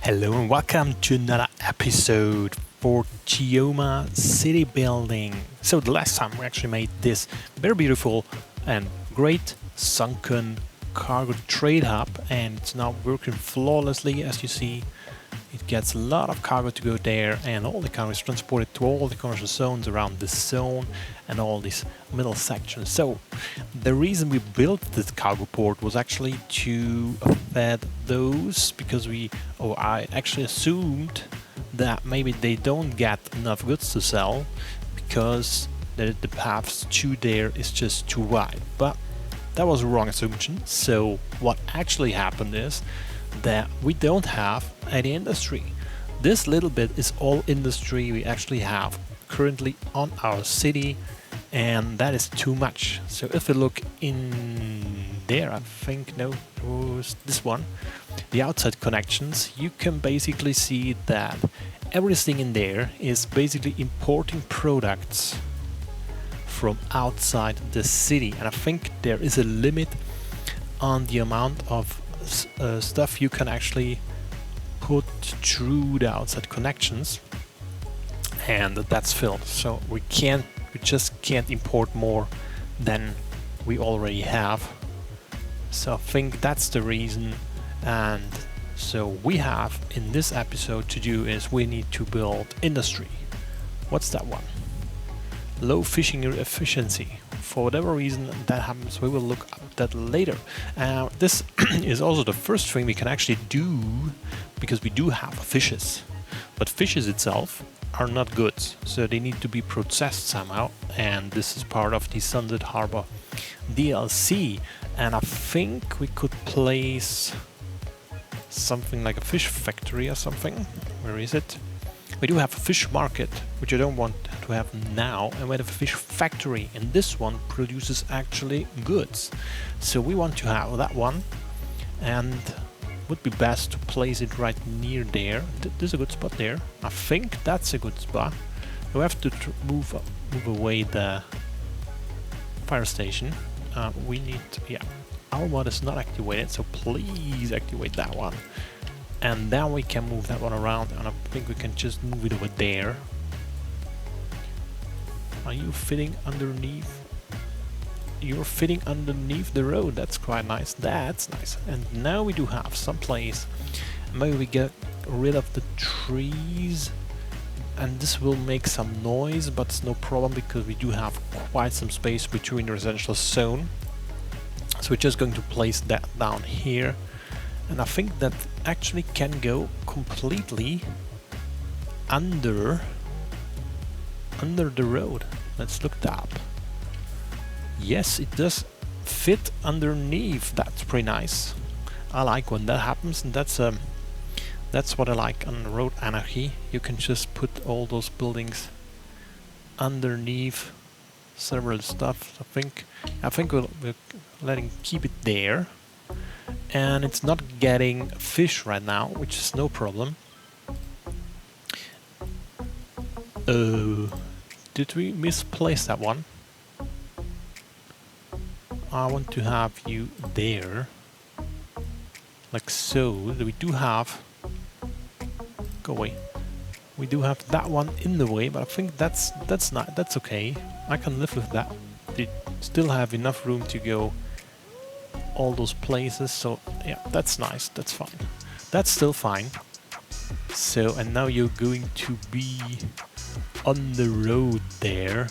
Hello and welcome to another episode for Geoma city building. So the last time we actually made this very beautiful and great sunken cargo trade hub, and it's now working flawlessly. As you see, it gets a lot of cargo to go there, and all the cargo is transported to all the commercial zones around this zone and all these middle sections. So the reason we built this cargo port was actually to fed those, because I actually assumed that maybe they don't get enough goods to sell because the paths to there is just too wide. But that was a wrong assumption. So what actually happened is that we don't have any industry. This little bit is all industry we actually have currently on our city, and that is too much. So if we look in there, I think, no, it was this one, the outside connections, you can basically see that everything in there is basically importing products from outside the city, and I think there is a limit on the amount of stuff you can actually put through the outside connections, and that's filled. So we just can't import more than we already have. So I think that's the reason. And so we have in this episode to do is we need to build industry. What's that one? Low fishing efficiency. For whatever reason that happens, we will look at that later. This is also the first thing we can actually do, because we do have fishes, but fishes itself are not goods, so they need to be processed somehow, and this is part of the Sunset Harbor DLC. And I think we could place something like a fish factory or something. Where is it? We do have a fish market, which I don't want to have now, and we have a fish factory, and this one produces actually goods. So we want to have that one, and would be best to place it right near there. This is a good spot there. I think that's a good spot. We have to move away the fire station. We need, our mod is not activated, so please activate that one. And then we can move that one around, and I think we can just move it over there. Are you fitting underneath? You're fitting underneath the road. That's quite nice. That's nice. And now we do have some place. Maybe we get rid of the trees, and this will make some noise, but it's no problem because we do have quite some space between the residential zone. So we're just going to place that down here. And I think that actually can go completely under the road. Let's look that up. Yes, it does fit underneath. That's pretty nice. I like when that happens, and that's what I like on Road Anarchy. You can just put all those buildings underneath several stuff. I think we'll keep it there. And it's not getting fish right now, which is no problem. Did we misplace that one? I want to have you there, like so. We do have, go away. We do have that one in the way, but I think that's okay. I can live with that. They still have enough room to go all those places, so yeah, that's nice, that's fine, that's still fine. So, and now you're going to be on the road there.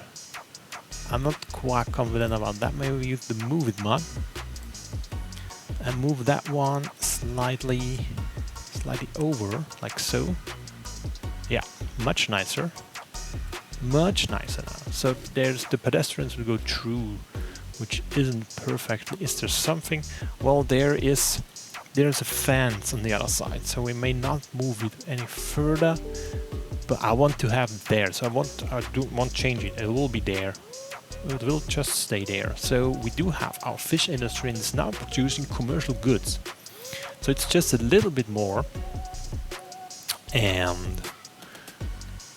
I'm not quite confident about that. Maybe we use the move it mod and move that one slightly over, like so. Yeah, much nicer now. So there's the pedestrians will go through, which isn't perfect. Is there something? Well, there's a fence on the other side, so we may not move it any further, but I want to have it there, so I don't want to change it. It will be there. It will just stay there. So we do have our fish industry, and it's now producing commercial goods. So it's just a little bit more, and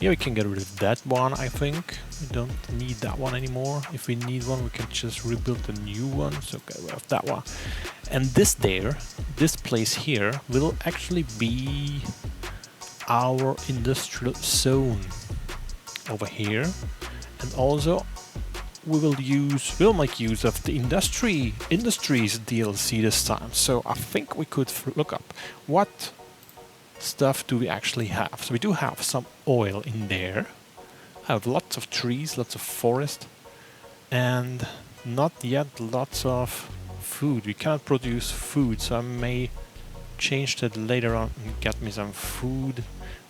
Here we can get rid of that one, I think. We don't need that one anymore. If we need one, we can just rebuild a new one. So get rid of that one. And this place here, will actually be our industrial zone over here. And also, we'll make use of the industries DLC this time. So I think we could look up what stuff do we actually have. So we do have some oil in there. I have lots of trees, lots of forest, and not yet lots of food. We cannot produce food, so I may change that later on and get me some food.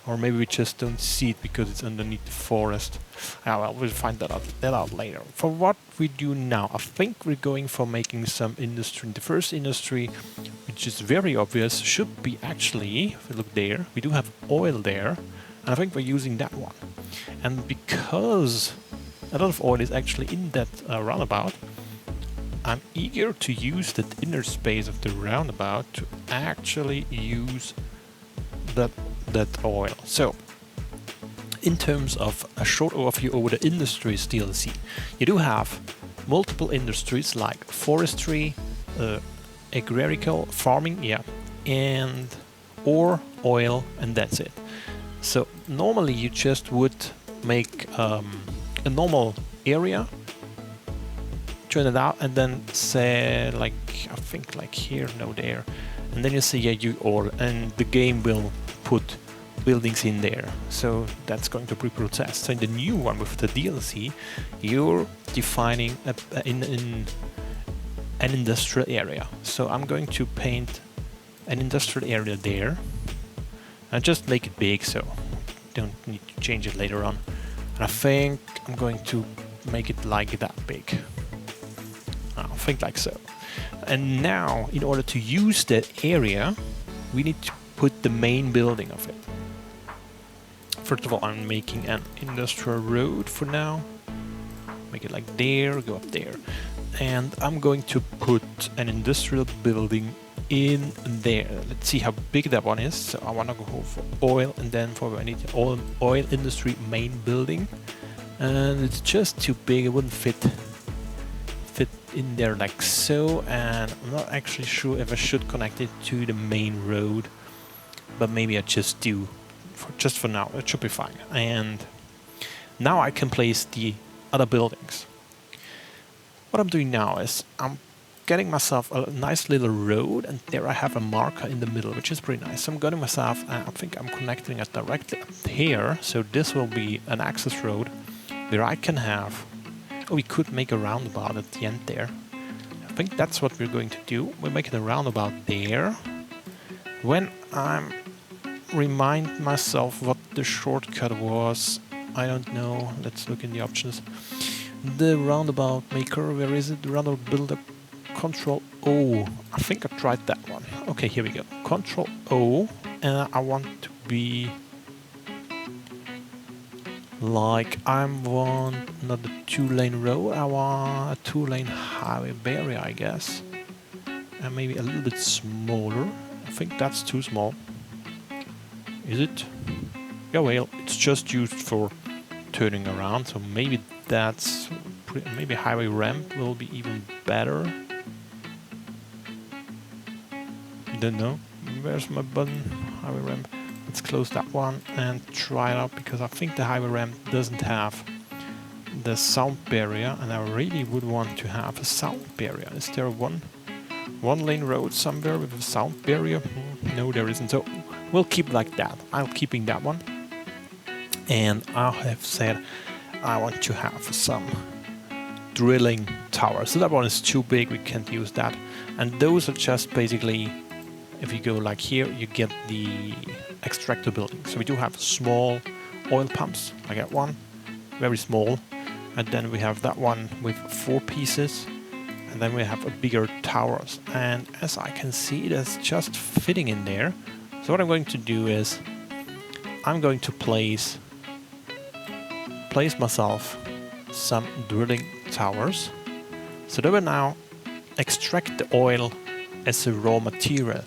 Or maybe we just don't see it because it's underneath the forest. Well, we'll find that out later. For what we do now, I think we're going for making some industry. The first industry, which is very obvious, should be actually, if we look there, we do have oil there, and I think we're using that one. And because a lot of oil is actually in that roundabout, I'm eager to use that inner space of the roundabout to actually use that oil. So, in terms of a short overview over the industries DLC, you do have multiple industries like forestry, agraricultural, farming, and or oil, and that's it. So normally you just would make a normal area, turn it out, and then say like, I think like here, no there, and then you say you oil, and the game will put buildings in there. So that's going to be processed. So in the new one with the DLC, you're defining an industrial area. So I'm going to paint an industrial area there and just make it big, so don't need to change it later on. And I think I'm going to make it like that big. I think like so. And now, in order to use that area, we need to put the main building of it. First of all, I'm making an industrial road for now. Make it like there, go up there. And I'm going to put an industrial building in there. Let's see how big that one is. So I want to go for oil, and then I need the oil industry main building. And it's just too big, it wouldn't fit in there like so. And I'm not actually sure if I should connect it to the main road, but maybe I just do. Just for now, it should be fine. And now I can place the other buildings. What I'm doing now is I'm getting myself a nice little road, and there I have a marker in the middle, which is pretty nice. So I'm getting myself, I think I'm connecting it directly up here. So this will be an access road where I can have, we could make a roundabout at the end there. I think that's what we're going to do. We're making a roundabout there. When I'm remind myself what the shortcut was, I don't know, let's look in the options. The roundabout maker, where is it? The roundabout builder, Control O. I think I tried that one. Okay, here we go. Control O, and I want to be like, I want not a 2-lane road, I want a 2-lane highway barrier, I guess. And maybe a little bit smaller. I think that's too small. Is it? Yeah, well, it's just used for turning around, so maybe that's maybe highway ramp will be even better. Don't know. Where's my button? Highway ramp. Let's close that one and try it out, because I think the highway ramp doesn't have the sound barrier, and I really would want to have a sound barrier. Is there one lane road somewhere with a sound barrier? No, there isn't. So we'll keep like that. I'm keeping that one. And I have said I want to have some drilling towers. So that one is too big, we can't use that. And those are just basically, if you go like here, you get the extractor building. So we do have small oil pumps. I got one, very small. And then we have that one with 4 pieces. And then we have a bigger towers. And as I can see, it is just fitting in there. So what I'm going to do is, I'm going to place myself some drilling towers. So they will now extract the oil as a raw material.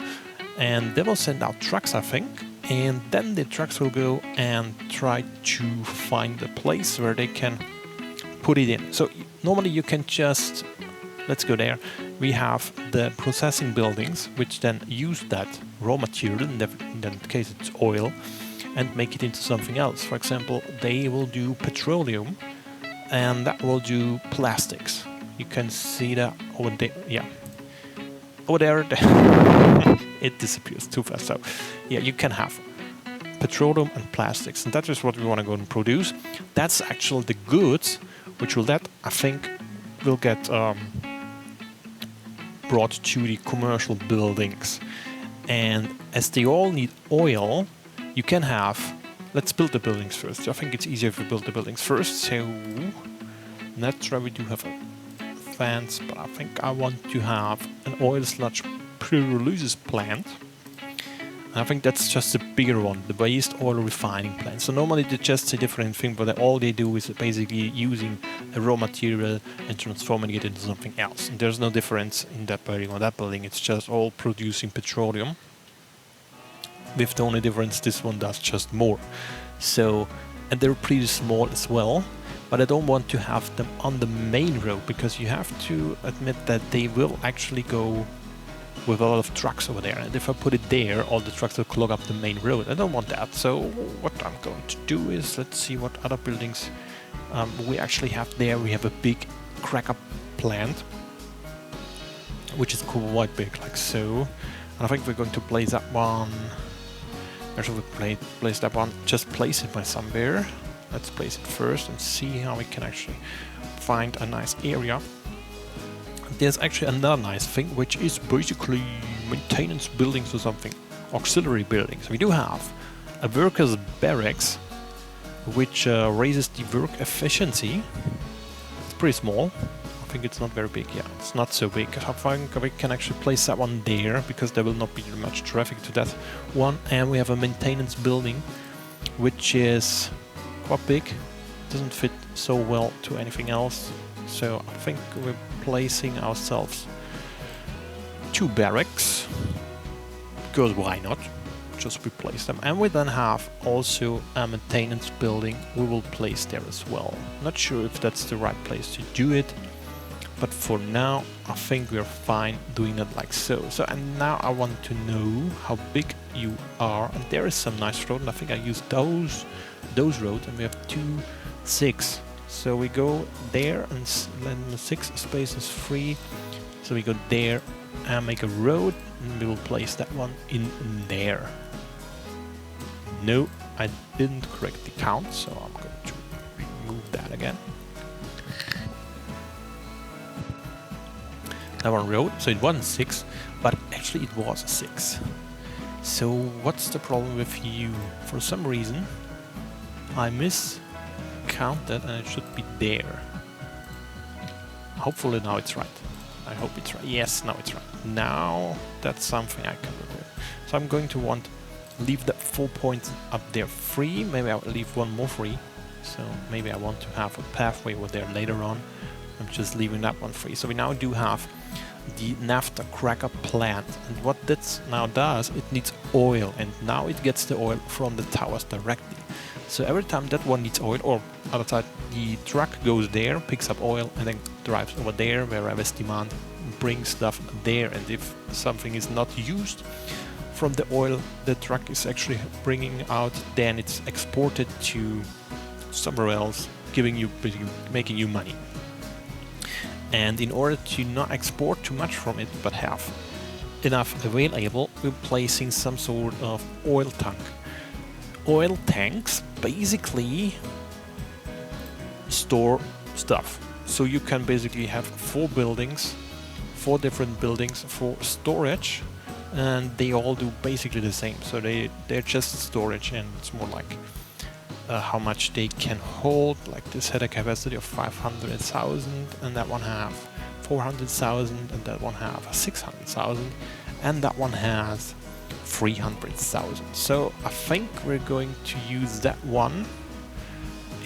And they will send out trucks, I think. and then the trucks will go and try to find a place where they can put it in. So normally you can just, let's go there, we have the processing buildings which then use that raw material, in that case it's oil, and make it into something else. For example, they will do petroleum, and that will do plastics. You can see that over there, yeah. Over there, it disappears too fast. So, yeah, you can have petroleum and plastics, and that is what we want to go and produce. That's actually the goods, which will that, I think, will get brought to the commercial buildings. And as they all need oil, you can have, let's build the buildings first. I think it's easier if we build the buildings first. So, naturally we do have a fence, but I think I want to have an oil sludge pyrolysis plant. And I think that's just a bigger one, the waste oil refining plant. So normally it's just a different thing, but all they do is basically using a raw material and transforming it into something else. And there's no difference in that building or that building, it's just all producing petroleum. With the only difference, this one does just more. So, and they're pretty small as well. But I don't want to have them on the main road, because you have to admit that they will actually go with a lot of trucks over there. And if I put it there, all the trucks will clog up the main road. I don't want that. So what I'm going to do is, let's see what other buildings we actually have there. We have a big cracker plant, which is quite big, like so. And I think we're going to place that one. Where should we place that one? Just place it by somewhere. Let's place it first and see how we can actually find a nice area. There's actually another nice thing, which is basically maintenance buildings or something, auxiliary buildings. We do have a workers' barracks, which raises the work efficiency. It's pretty small. I think it's not very big. Yeah, it's not so big. I think we can actually place that one there, because there will not be much traffic to that one. And we have a maintenance building, which is quite big, doesn't fit so well to anything else, so I think we're placing ourselves 2 barracks, because why not, just replace them. And we then have also a maintenance building we will place there as well. Not sure if that's the right place to do it, but for now I think we're fine doing it like so. And now I want to know how big you are, and there is some nice road, and I think I use those roads, and we have 2, 6. So we go there, and then the 6 space is free. So we go there and make a road, and we will place that one in there. No, I didn't correctly count, so I'm going to remove that again. That one road, so it wasn't 6, but actually it was a 6. So what's the problem with you? For some reason I miscounted, and it should be there. Hopefully now it's right. I hope it's right. Yes, now it's right. Now that's something I can do. So I'm going to leave that 4 points up there free. Maybe I'll leave one more free. So maybe I want to have a pathway over there later on. I'm just leaving that one free. So we now do have the naphtha cracker plant, and what that now does, it needs oil, and now it gets the oil from the towers directly. So every time that one needs oil, or other side, the truck goes there, picks up oil, and then drives over there wherever it's demand, brings stuff there. And if something is not used from the oil the truck is actually bringing out, then it's exported to somewhere else, making you money. And in order to not export too much from it, but have enough available, we're placing some sort of oil tank. Oil tanks basically store stuff. So you can basically have 4 different buildings for storage, and they all do basically the same. So they're just storage, and it's more like how much they can hold. Like this had a capacity of 500,000, and that one have 400,000, and that one have 600,000, and that one has 300,000. So I think we're going to use that one.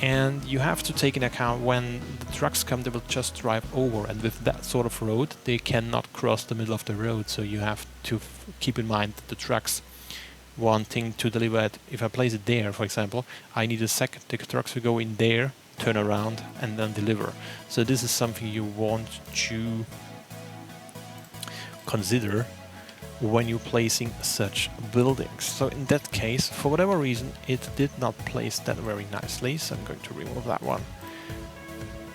And you have to take into account when the trucks come, they will just drive over, and with that sort of road they cannot cross the middle of the road. So you have to keep in mind that the trucks wanting to deliver it. If I place it there, for example, I need a second. The trucks will go in there, turn around, and then deliver. So this is something you want to consider when you're placing such buildings. So in that case, for whatever reason, it did not place that very nicely, so I'm going to remove that one.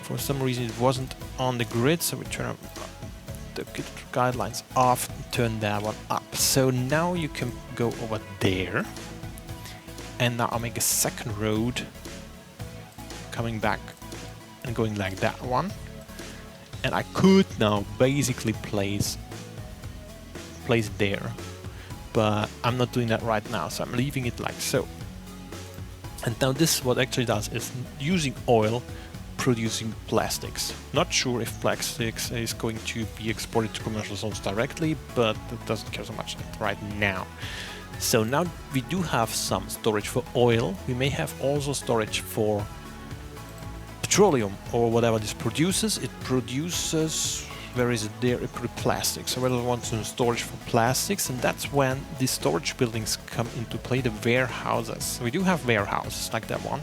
For some reason it wasn't on the grid, so we turn the guidelines off and turn that one up. So now you can go over there, and now I'll make a second road coming back and going like that one, and I could now basically place it there, but I'm not doing that right now, so I'm leaving it like so. And now this what actually does is using oil producing plastics. Not sure if plastics is going to be exported to commercial zones directly, but it doesn't care so much right now. So now we do have some storage for oil. We may have also storage for petroleum or whatever this produces. It produces, where is it there? It produces plastics. So we want some storage for plastics, and that's when the storage buildings come into play, the warehouses. So we do have warehouses like that one.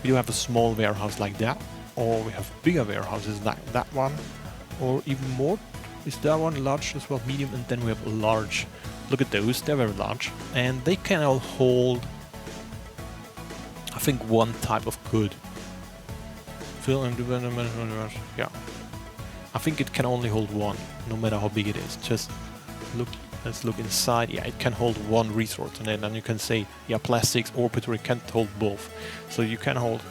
We do have a small warehouse like that, or we have bigger warehouses like that one, or even more. Is that one large as well, medium, and then we have a large. Look at those, they're very large, and they can all hold, I think, one type of good. Yeah, I think it can only hold one, no matter how big it is. Just look, let's look inside. Yeah, it can hold one resource, and then you can say, yeah, plastics or petroleum can't hold both. So you can hold,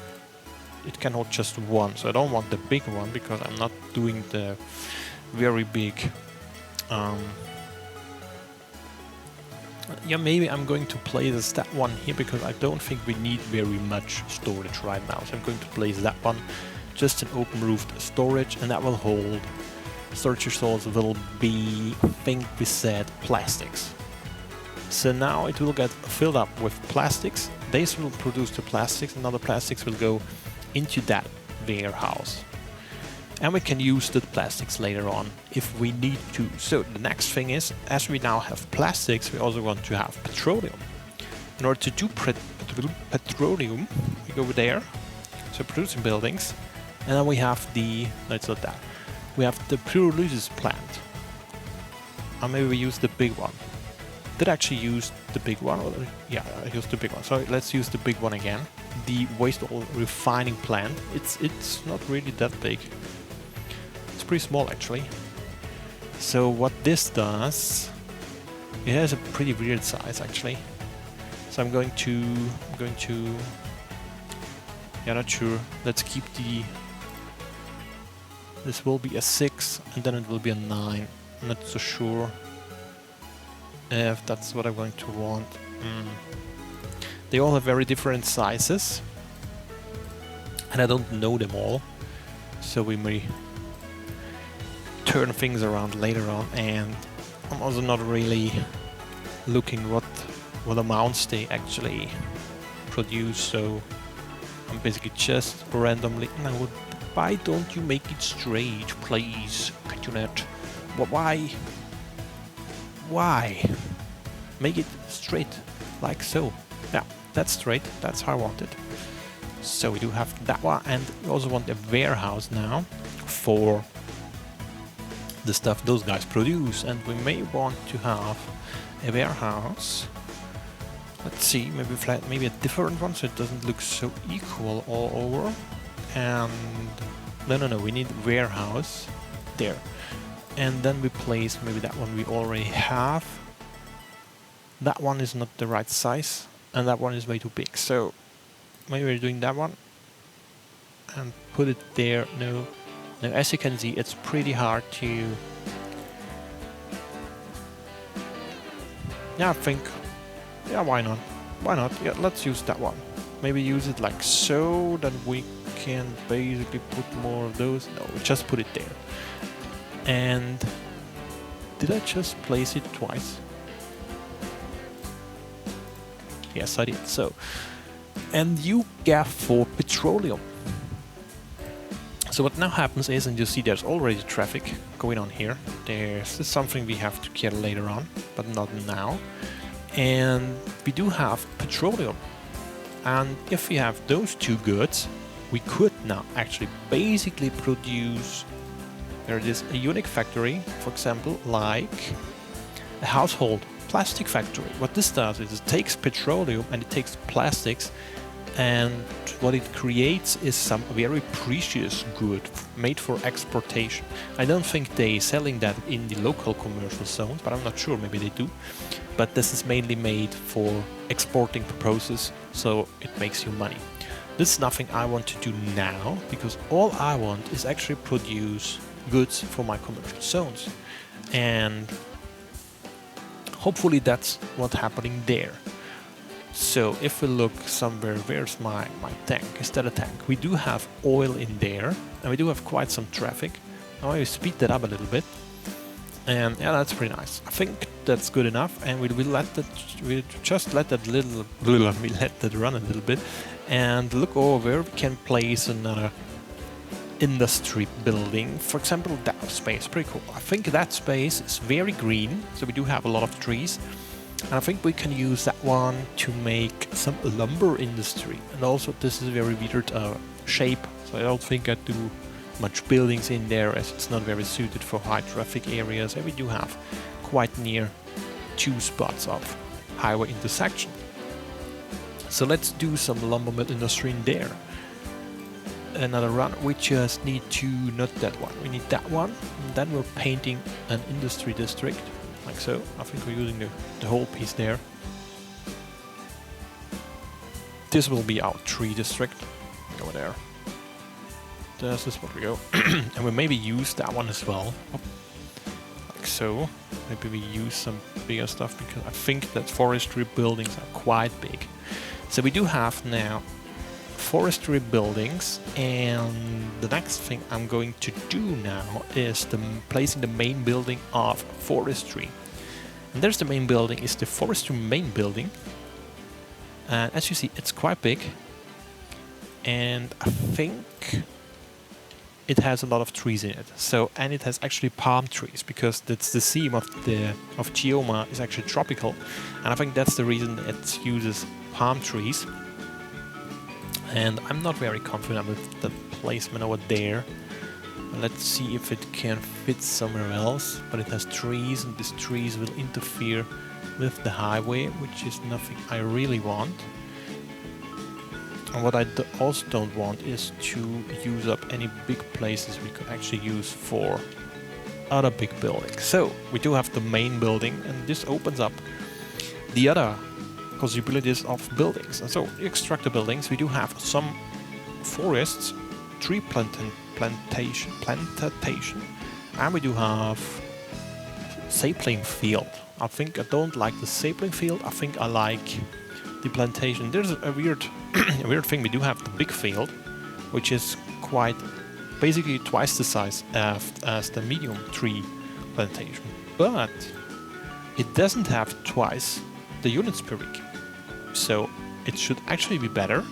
it can hold just one. So I don't want the big one because I'm not doing the very big. Yeah, maybe I'm going to place that one here because I don't think we need very much storage right now. So I'm going to place that one, just an open roofed storage, and that will hold. Storage resource will be, I think we said, plastics. So now it will get filled up with plastics. This will produce the plastics, and other plastics will go into that warehouse. And we can use the plastics later on if we need to. So the next thing is, as we now have plastics, we also want to have petroleum. In order to do petroleum, we go over there, so producing buildings, and then we have the, let's not that, we have the pyrolysis plant. Or maybe we use the big one. Did I actually use the big one? Or, yeah, I used the big one. So let's use the big one again. The waste oil refining plant. It's not really that big. It's pretty small actually. So what this does, it has a pretty weird size actually. So I'm going to, yeah, not sure. Let's keep the, this will be a 6 and then it will be a 9. I'm not so sure if that's what I'm going to want. They all have very different sizes and I don't know them all, so we may turn things around later on, and I'm also not really looking what amounts they actually produce, so I'm basically just randomly. Now, why don't you make it straight, please? Could you not? Why? Make it straight, like so. Yeah, that's straight, that's how I want it. So we do have that one, and we also want a warehouse now for the stuff those guys produce, and we may want to have a warehouse. Let's see, maybe flat, maybe a different one so it doesn't look so equal all over. And no, we need warehouse there, and then we place maybe that one we already have. That one is not the right size, and that one is way too big. So maybe we're doing that one and put it there. No. Now, as you can see, it's pretty hard to... Yeah, I think... Yeah, why not? Why not? Yeah, let's use that one. Maybe use it like so, that we can basically put more of those. No, just put it there. And... Did I just place it twice? Yes, I did. So... And you get for petroleum. So what now happens is, and you see there's already traffic going on here. There's something we have to care later on, but not now. And we do have petroleum. And if we have those two goods, we could now actually basically produce, there it is, a unique factory, for example, like a household plastic factory. What this does is it takes petroleum and it takes plastics, and what it creates is some very precious good made for exportation. I don't think they're selling that in the local commercial zones, but I'm not sure, maybe they do. But this is mainly made for exporting purposes, so it makes you money. This is nothing I want to do now, because all I want is actually produce goods for my commercial zones. And hopefully that's what's happening there. So if we look somewhere, where's my tank? Is that a tank? We do have oil in there, and we do have quite some traffic. Now I speed that up a little bit, and yeah, that's pretty nice. I think that's good enough, and we'll let that run a little bit, and look over where we can place another industry building. For example, that space, pretty cool. I think that space is very green, so we do have a lot of trees. And I think we can use that one to make some lumber industry. And also this is a very weird shape, so I don't think I do much buildings in there, as it's not very suited for high traffic areas. And we do have quite near 2 spots of highway intersection. So let's do some lumber mill industry in there. Another run. We just need to, not that one, we need that one. And then we're painting an industry district. Like so. I think we're using the whole piece there. This will be our tree district. Go there. This is what we go. And we maybe use that one as well. Like so. Maybe we use some bigger stuff, because I think that forestry buildings are quite big. So we do have now forestry buildings, and the next thing I'm going to do now is placing the main building of forestry. And there's the main building, is the forestry main building, and as you see it's quite big, and I think it has a lot of trees in it. So, and it has actually palm trees, because that's the theme of Geoma is actually tropical, and I think that's the reason it uses palm trees. And I'm not very confident with the placement over there. Let's see if it can fit somewhere else. But it has trees, and these trees will interfere with the highway, which is nothing I really want. And what I also don't want is to use up any big places we could actually use for other big buildings. So we do have the main building, and this opens up the other possibilities of buildings. And so extract the buildings. We do have some forests, tree plantation, and we do have sapling field. I think I don't like the sapling field. I think I like the plantation. There's a weird a weird thing. We do have the big field, which is quite basically twice the size as the medium tree plantation, but it doesn't have twice the units per week. So it should actually be better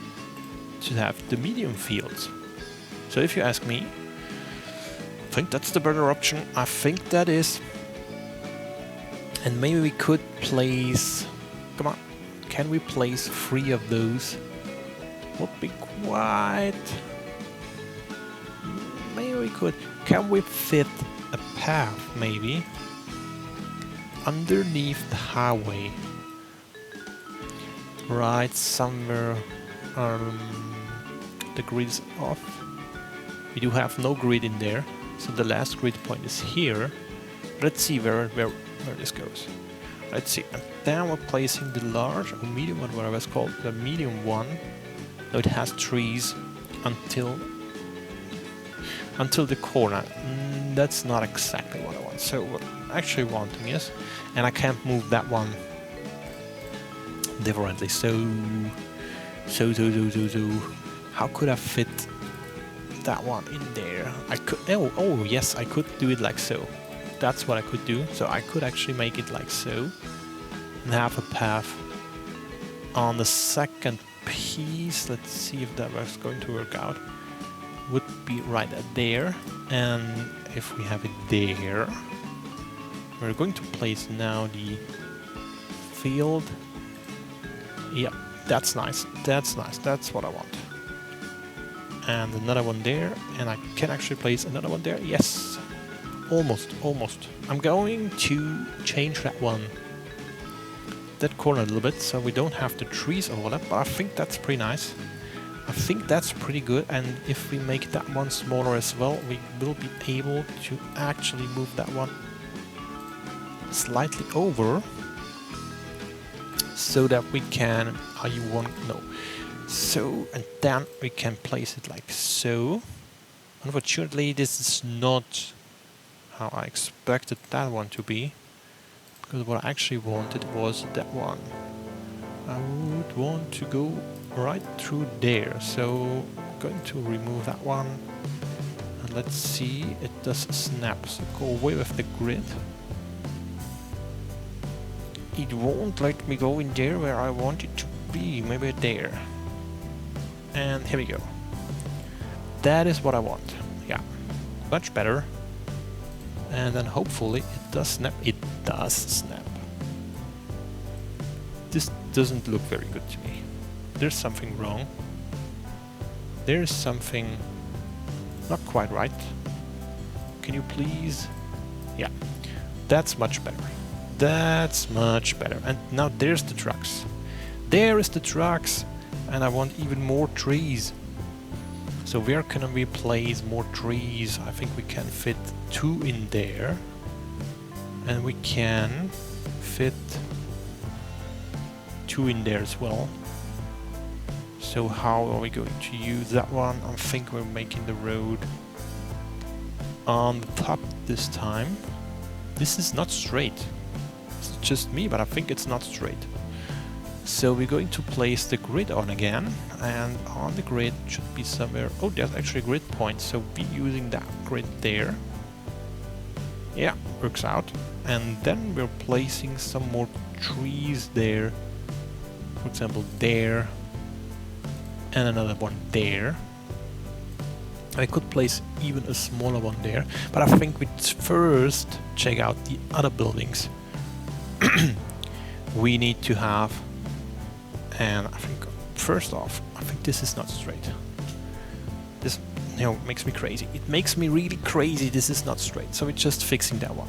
to have the medium fields. So if you ask me, I think that's the better option. I think that is. And maybe we could place, come on, can we place 3 of those? Would be quite, maybe we could. Can we fit a path maybe underneath the highway? Right somewhere, the grid is off. We do have no grid in there, so the last grid point is here. Let's see where this goes. Let's see. And then we're placing the large or medium one, whatever it's called, the medium one. No, it has trees until the corner. That's not exactly what I want. So what I'm actually wanting is, and I can't move that one differently. So how could I fit that one in there? I could. Oh yes, I could do it like so. That's what I could do. So I could actually make it like so, and have a path on the second piece. Let's see if that was going to work out. Would be right there, and if we have it there, we're going to place now the field. Yep, that's nice. That's nice. That's what I want. And another one there. And I can actually place another one there. Yes. Almost, almost. I'm going to change that one. That corner a little bit, so we don't have the trees overlap, but I think that's pretty nice. I think that's pretty good, and if we make that one smaller as well, we will be able to actually move that one slightly over, so that we can, so, and then we can place it like so. Unfortunately, this is not how I expected that one to be. Because what I actually wanted was that one. I would want to go right through there. So I'm going to remove that one. And let's see, it does snap. So go away with the grid. It won't let me go in there where I want it to be. Maybe there. And here we go. That is what I want. Yeah, much better. And then hopefully it does snap. It does snap. This doesn't look very good to me. There's something wrong. There's something not quite right. Can you please? Yeah, that's much better. That's much better. And now there's the trucks. There is the trucks. And I want even more trees. So where can we place more trees? I think we can fit 2 in there. And we can fit 2 in there as well. So how are we going to use that one? I think we're making the road on the top this time. This is not straight. It's just me, but I think it's not straight. So we're going to place the grid on again, and on the grid should be somewhere. Oh, there's actually a grid point, so we're using that grid there. Yeah, works out. And then we're placing some more trees there. For example, there, and another one there. I could place even a smaller one there, but I think we'd first check out the other buildings. We need to have. And I think, first off, I think this is not straight. This, makes me crazy. It makes me really crazy. This is not straight. So we're just fixing that one.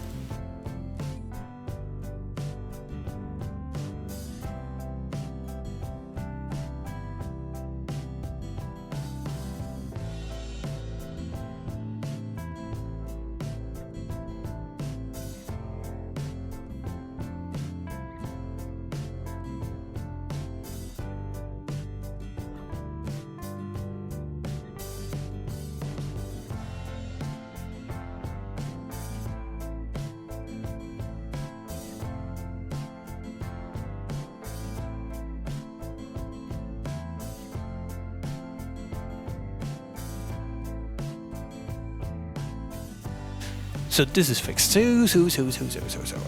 So this is fixed. So.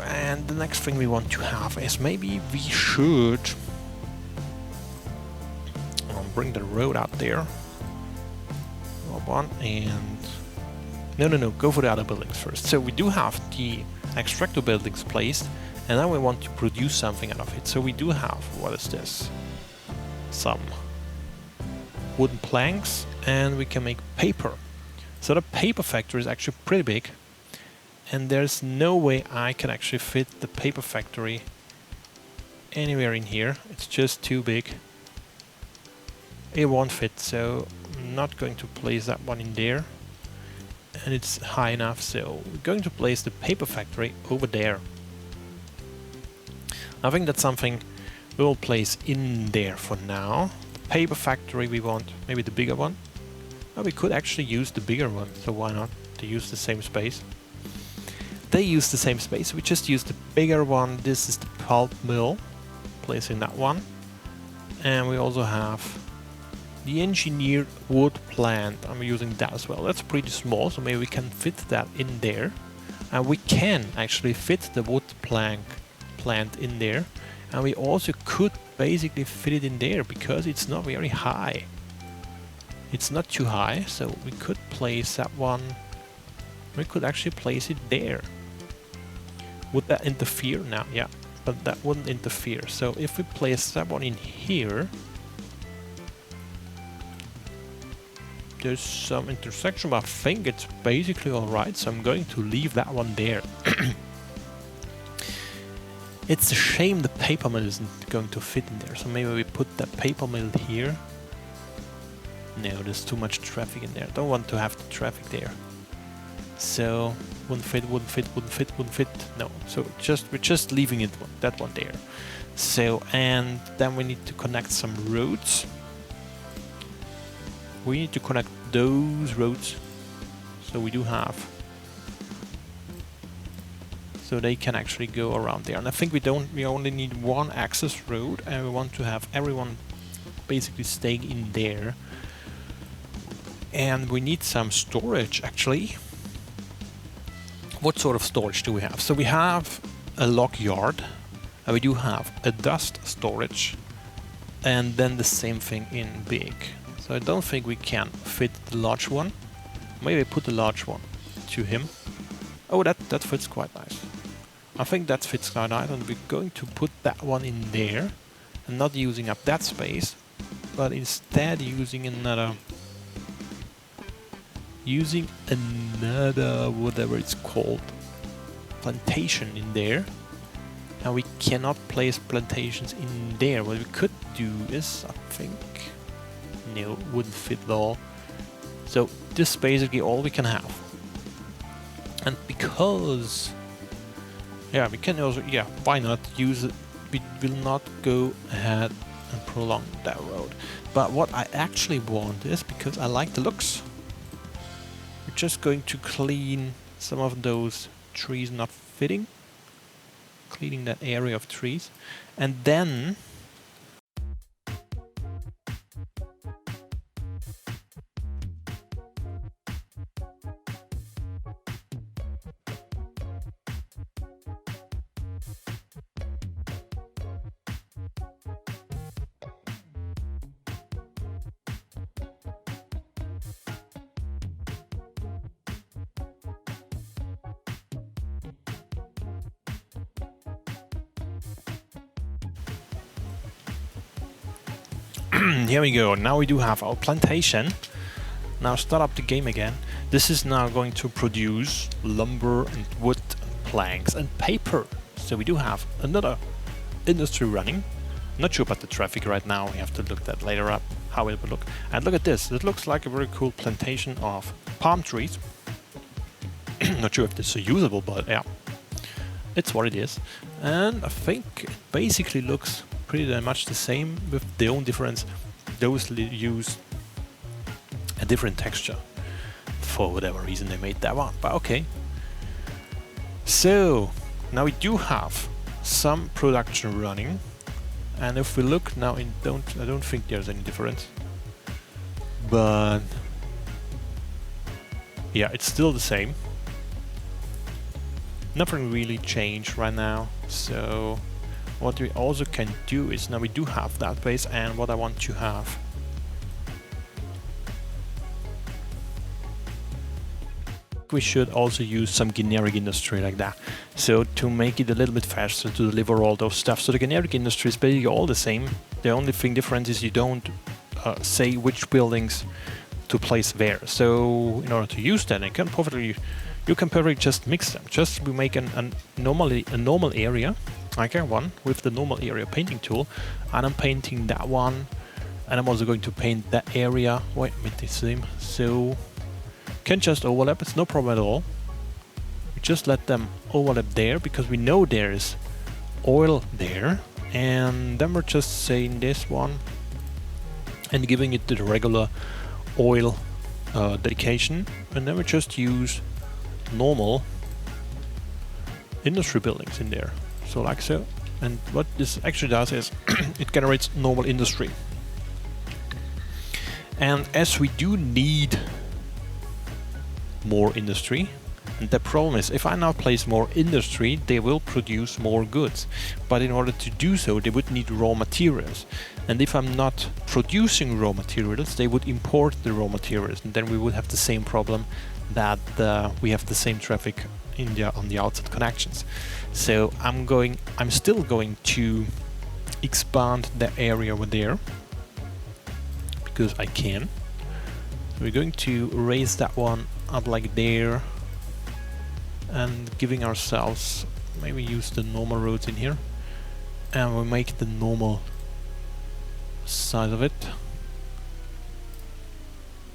And the next thing we want to have is maybe we should bring the road out there. One and no, go for the other buildings first. So we do have the extractor buildings placed, and now we want to produce something out of it. So we do have, what is this? Some wooden planks, and we can make paper. So the paper factory is actually pretty big. And there's no way I can actually fit the paper factory anywhere in here. It's just too big. It won't fit, so I'm not going to place that one in there. And it's high enough, so we're going to place the paper factory over there. I think that's something we will place in there for now. The paper factory we want, maybe the bigger one. Well, we could actually use the bigger one, so why not? To use the same space. They use the same space, we just use the bigger one. This is the pulp mill, placing that one. And we also have the engineered wood plant, I'm using that as well. That's pretty small, so maybe we can fit that in there. And we can actually fit the wood plant in there. And we also could basically fit it in there because it's not very high. It's not too high, so we could place that one. We could actually place it there. Would that interfere? No, yeah. but that wouldn't interfere. So if we place that one in here, there's some intersection, but I think it's basically alright, so I'm going to leave that one there. It's a shame the paper mill isn't going to fit in there, so maybe we put that paper mill here. No, there's too much traffic in there. Don't want to have the traffic there. So wouldn't fit, wouldn't fit, wouldn't fit, wouldn't fit. No, so we're just leaving it that one there. So, and then we need to connect some roads. We need to connect those roads, so we do have, so they can actually go around there. And I think we only need one access road, and we want to have everyone basically staying in there. And we need some storage actually. What sort of storage do we have? So we have a log yard, and we do have a dust storage, and then the same thing in big. So I don't think we can fit the large one. Maybe put the large one to him. Oh, that fits quite nice. I think that fits quite nice, and we're going to put that one in there, and not using up that space, but instead using another whatever it's called, plantation in there. And we cannot place plantations in there. What we could do is, I think, no, wouldn't fit at all. So this is basically all we can have. And because, yeah, we can also, yeah, why not use it? We will not go ahead and prolong that road. But what I actually want is, because I like the looks, we're just going to clean some of those trees not fitting. Cleaning that area of trees. And then here we go. Now we do have our plantation. Now start up the game again. This is now going to produce lumber and wood, planks and paper. So we do have another industry running. Not sure about the traffic right now. We have to look that later up, how it will look. And look at this. It looks like a very cool plantation of palm trees. Not sure if this is usable, but yeah, it's what it is. And I think it basically looks pretty much the same, with the only difference, those use a different texture. For whatever reason they made that one, but okay. So now we do have some production running, and if we look now, I don't think there's any difference, but yeah, it's still the same. Nothing really changed right now. So what we also can do is, now we do have that base, and what I want to have, we should also use some generic industry like that, so to make it a little bit faster to deliver all those stuff. So the generic industry is basically all the same. The only thing different is you don't say which buildings to place where. So in order to use that, you can perfectly just mix them. Just we make a normal area, okay, one with the normal area painting tool, and I'm painting that one, and I'm also going to paint that area. Wait, with the same. So can just overlap. It's no problem at all. We just let them overlap there because we know there is oil there, and then we're just saying this one and giving it the regular oil dedication, and then we just use normal industry buildings in there, so like so. And what this actually does is it generates normal industry. And as we do need more industry, and the problem is, if I now place more industry, they will produce more goods, but in order to do so they would need raw materials, and if I'm not producing raw materials, they would import the raw materials, and then we would have the same problem that we have the same traffic on the outside connections. So I'm still going to expand the area over there because I can. So we're going to raise that one up like there, and giving ourselves, maybe use the normal roads in here, and we'll make the normal size of it.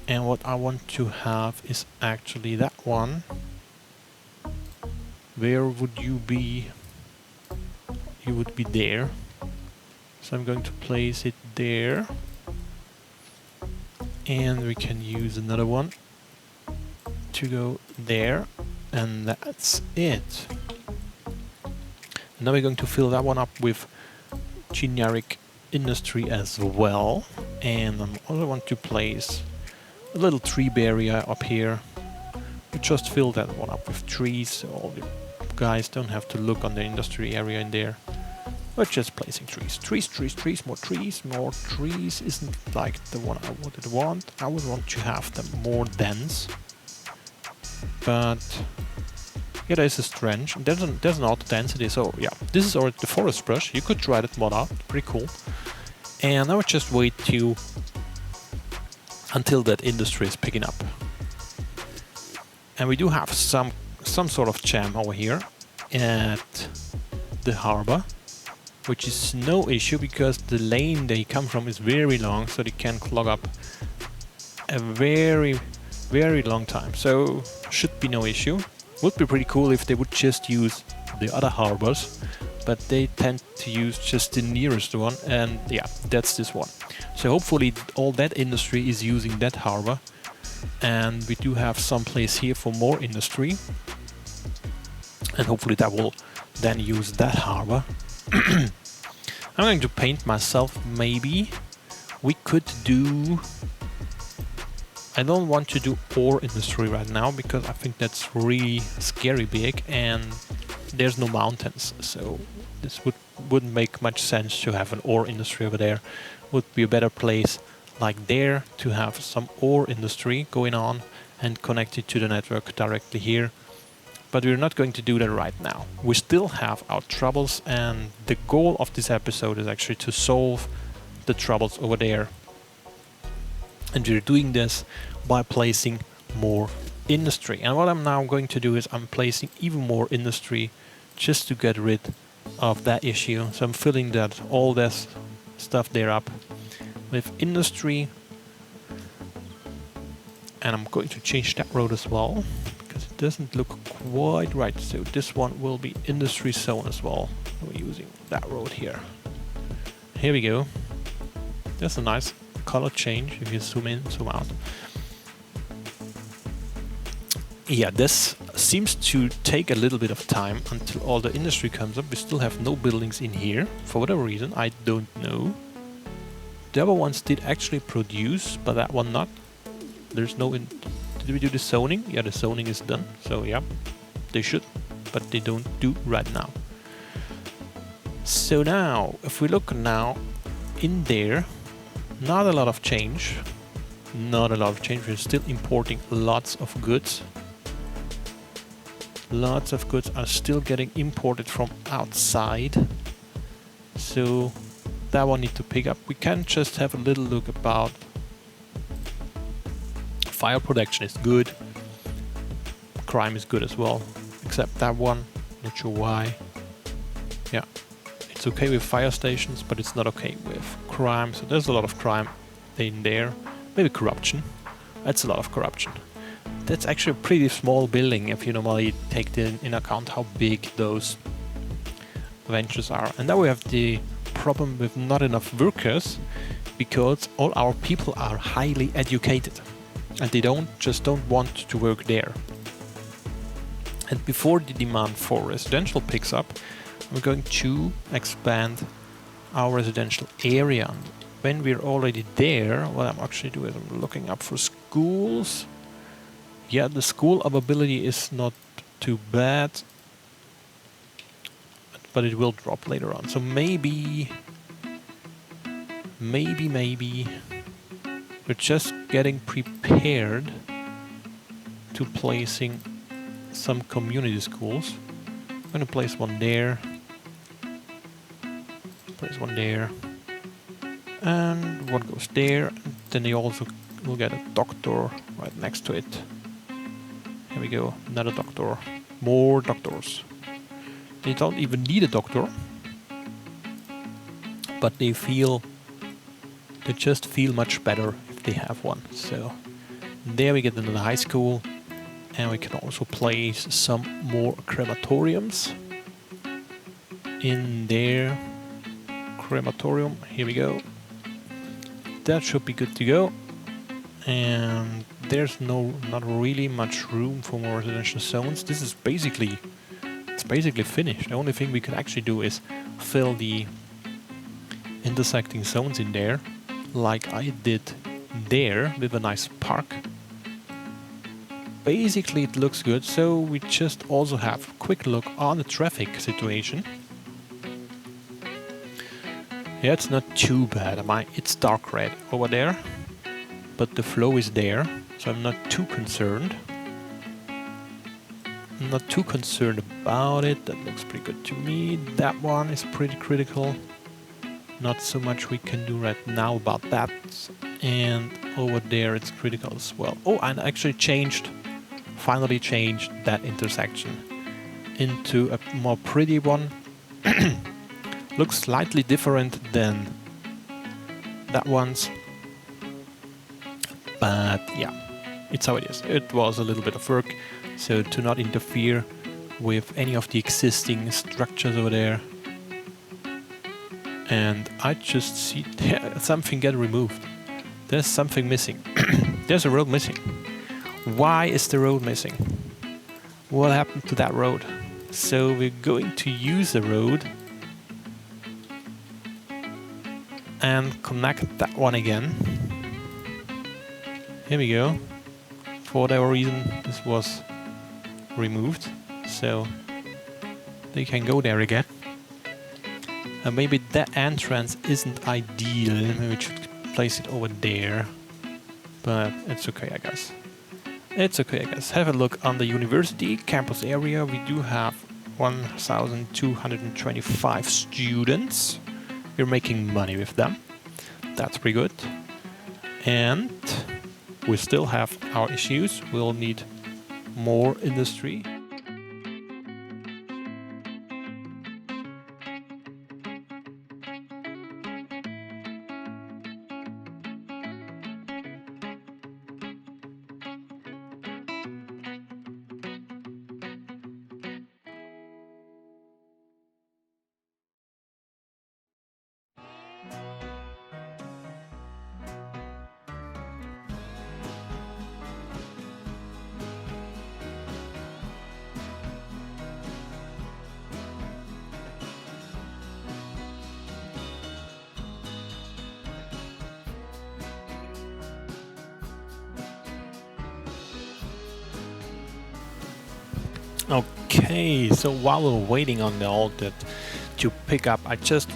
And what I want to have is actually that one. Where would you be? You would be there. So I'm going to place it there. And we can use another one to go there. And that's it. Now we're going to fill that one up with generic industry as well. And I also want to place a little tree barrier up here. We just fill that one up with trees, so all the guys don't have to look on the industry area in there. We're just placing trees. Trees, trees, trees, more trees, more trees. Isn't like the one I would want. I would want to have them more dense. But yeah, there's a strange. There's an auto density, so yeah. This is already the forest brush. You could try that mod out, pretty cool. And I would just wait until that industry is picking up. And we do have some sort of jam over here at the harbor, which is no issue because the lane they come from is very long, so they can clog up a very, very long time. So should be no issue. Would be pretty cool if they would just use the other harbors, but they tend to use just the nearest one, and yeah, that's this one. So hopefully all that industry is using that harbor, and we do have some place here for more industry, and hopefully that will then use that harbor. I'm going to paint myself, maybe. We could do... I don't want to do ore industry right now because I think that's really scary big and there's no mountains, so this wouldn't make much sense to have an ore industry over there. Would be a better place like there to have some ore industry going on and connected to the network directly here. But we're not going to do that right now. We still have our troubles, and the goal of this episode is actually to solve the troubles over there. And we're doing this by placing more industry. And what I'm now going to do is I'm placing even more industry just to get rid of that issue. So I'm filling all this stuff there up with industry. And I'm going to change that road as well because it doesn't look quite right. So this one will be industry zone as well. We're using that road here. Here we go. That's a nice color change if you zoom in, zoom out. Yeah, this seems to take a little bit of time until all the industry comes up. We still have no buildings in here for whatever reason, I don't know. The other ones did actually produce, but that one not. There's no... Did we do the zoning? Yeah, the zoning is done. So yeah, they should, but they don't do right now. So now, if we look now in there, not a lot of change. Not a lot of change. We're still importing lots of goods. Lots of goods are still getting imported from outside. So that one need to pick up. We can just have a little look about fire protection is good. Crime is good as well. Except that one. Not sure why. Yeah. It's okay with fire stations, but it's not okay with crime. So there's a lot of crime in there. Maybe corruption. That's a lot of corruption. That's actually a pretty small building if you normally take in account how big those ventures are. And now we have the problem with not enough workers because all our people are highly educated and they don't want to work there. And before the demand for residential picks up, we're going to expand our residential area. When we're already there, what I'm actually doing is I'm looking up for schools. Yeah, the school availability is not too bad, but it will drop later on. So maybe we're just getting prepared to placing some community schools. I'm gonna place one there. Place one there. And one goes there. Then they also will get a doctor right next to it. Here we go, another doctor. More doctors. They don't even need a doctor, but they just feel much better if they have one. So there we get another high school, and we can also place some more crematoriums in there. Crematorium, here we go. That should be good to go. And there's not really much room for more residential zones. This is basically finished. The only thing we can actually do is fill the intersecting zones in there, like I did there with a nice park. Basically it looks good, so we just also have a quick look on the traffic situation. Yeah, it's not too bad. It's dark red over there, but the flow is there, so I'm not too concerned. I'm not too concerned about it. That looks pretty good to me. That one is pretty critical. Not so much we can do right now about that. And over there it's critical as well. Oh, and I actually finally changed that intersection into a more pretty one. Looks slightly different than that one's. But yeah, it's how it is. It was a little bit of work, so to not interfere with any of the existing structures over there. And I just see something get removed. There's something missing. There's a road missing. Why is the road missing? What happened to that road? So we're going to use the road and connect that one again. Here we go. For whatever reason this was removed, so they can go there again. And maybe that entrance isn't ideal. Maybe we should place it over there. But it's okay, I guess. It's okay, I guess. Have a look on the university campus area. We do have 1,225 students. We're making money with them. That's pretty good. And we still have our issues. We'll need more industry. Okay, so while we're waiting on all that to pick up, I just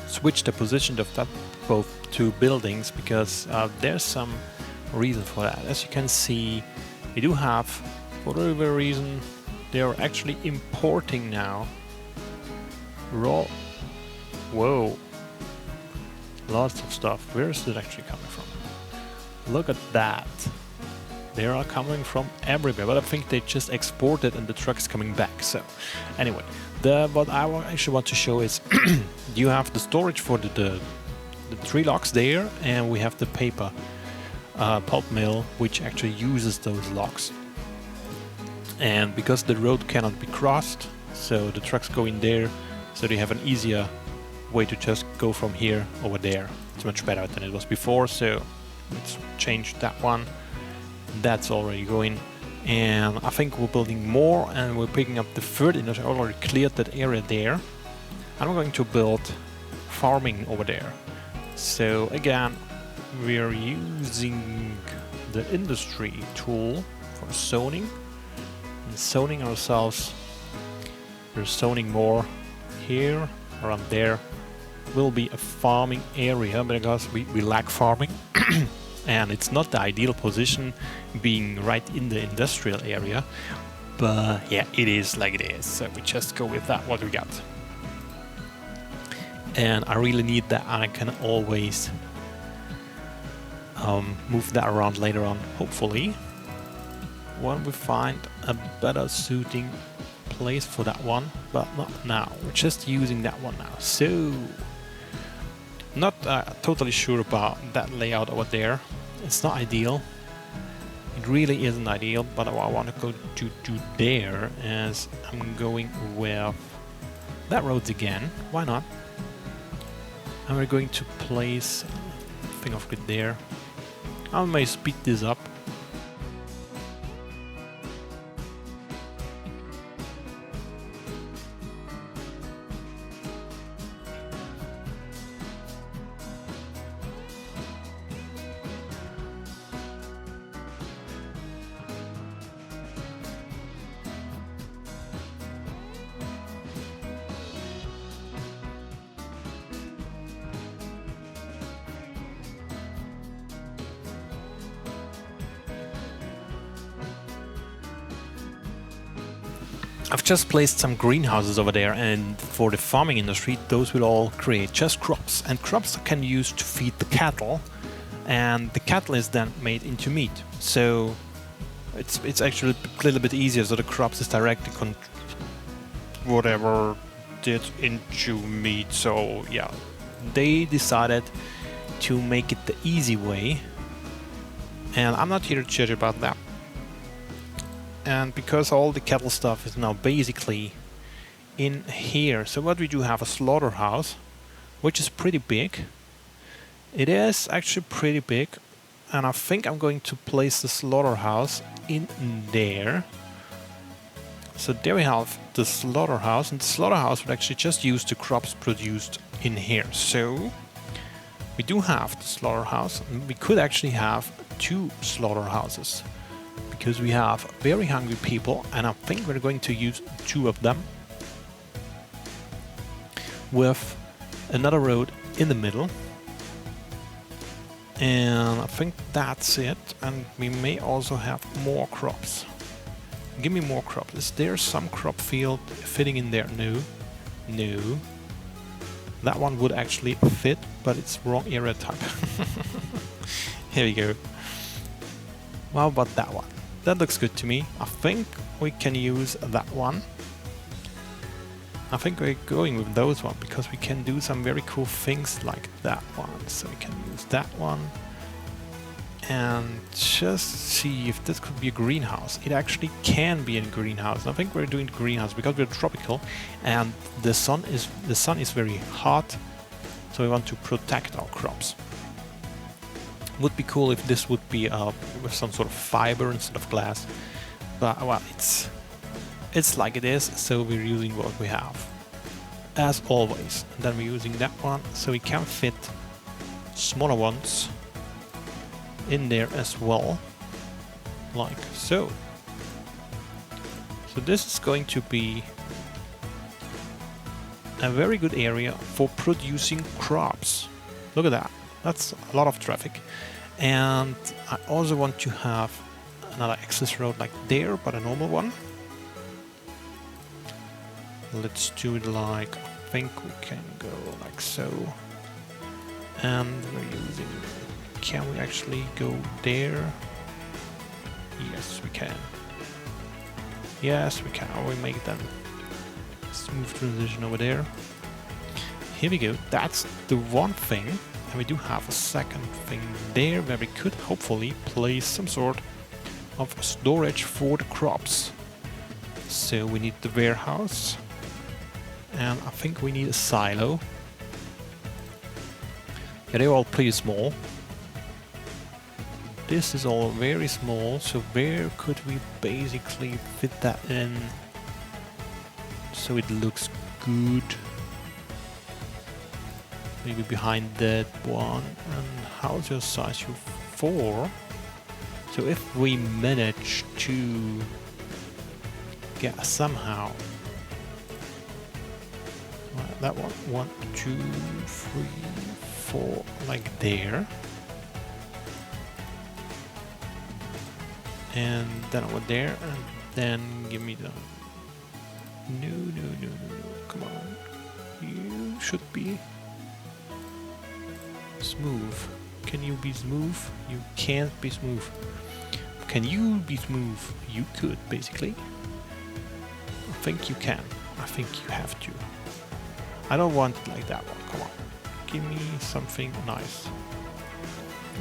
switched the position of that both two buildings because there's some reason for that. As you can see, we do have, for whatever reason, they are actually importing now raw. Whoa, lots of stuff. Where is it actually coming from? Look at that. They are coming from everywhere, but I think they just exported and the truck's coming back. So anyway, what I actually want to show is you have the storage for the tree logs there, and we have the paper pulp mill which actually uses those logs. And because the road cannot be crossed, so the trucks go in there, so they have an easier way to just go from here over there. It's much better than it was before, so let's change that one. That's already going, and I think we're building more, and we're picking up the third industry. I already cleared that area there. I'm going to build farming over there. So again, we're using the industry tool for zoning, and zoning ourselves. We're zoning more here, around there will be a farming area because we lack farming. and it's not the ideal position being right in the industrial area, but yeah, it is like it is, so we just go with that what we got. And I really need that, and I can always move that around later on, hopefully, when we find a better suiting place for that one, but not now. We're just using that one now. So, not totally sure about that layout over there. It's not ideal. It really isn't ideal, but what I want to go to do there is I'm going with that roads again. Why not? And we're going to place a thing of grid there. I may speed this up. I've just placed some greenhouses over there, and for the farming industry those will all create just crops, and crops can be used to feed the cattle, and the cattle is then made into meat. So it's actually a little bit easier, so the crops is directly whatever did into meat. So yeah, they decided to make it the easy way, and I'm not here to judge about that. And because all the cattle stuff is now basically in here, so what we do have a slaughterhouse, which is pretty big. It is actually pretty big, and I think I'm going to place the slaughterhouse in there. So there we have the slaughterhouse, and the slaughterhouse would actually just use the crops produced in here. So we do have the slaughterhouse, and we could actually have 2 slaughterhouses, because we have very hungry people, and I think we're going to use 2 of them with another road in the middle, and I think that's it. And we may also have more crops. Give me more crops. Is there some crop field fitting in there? No. That one would actually fit, but it's wrong area type. Here we go. How about that one? That looks good to me. I think we can use that one. I think we're going with those one because we can do some very cool things like that one. So we can use that one and just see if this could be a greenhouse. It actually can be a greenhouse. I think we're doing greenhouse because we're tropical and the sun is very hot, so we want to protect our crops. Would be cool if this would be with some sort of fiber instead of glass, but well, it's like it is, so we're using what we have as always. And then we're using that one, so we can fit smaller ones in there as well, like so. So this is going to be a very good area for producing crops. Look at that. That's a lot of traffic. And I also want to have another access road like there, but a normal one. Let's do it like, I think we can go like so. And we're using, can we actually go there? Yes, we can. Yes, we can. We make them smooth transition over there. Here we go. That's the one thing. And we do have a second thing there where we could hopefully place some sort of storage for the crops. So we need the warehouse, and I think we need a silo. Yeah, they're all pretty small. This is all very small, so where could we basically fit that in so it looks good? Maybe behind that one. And how's your size? You 4. So if we manage to get somehow that one, 1, 2, 3, 4, like there. and then over there, and then give me the... No, come on. You should be smooth. Can you be smooth? You can't be smooth. Can you be smooth? You could, basically. I think you can. I think you have to. I don't want it like that one. Come on. Give me something nice.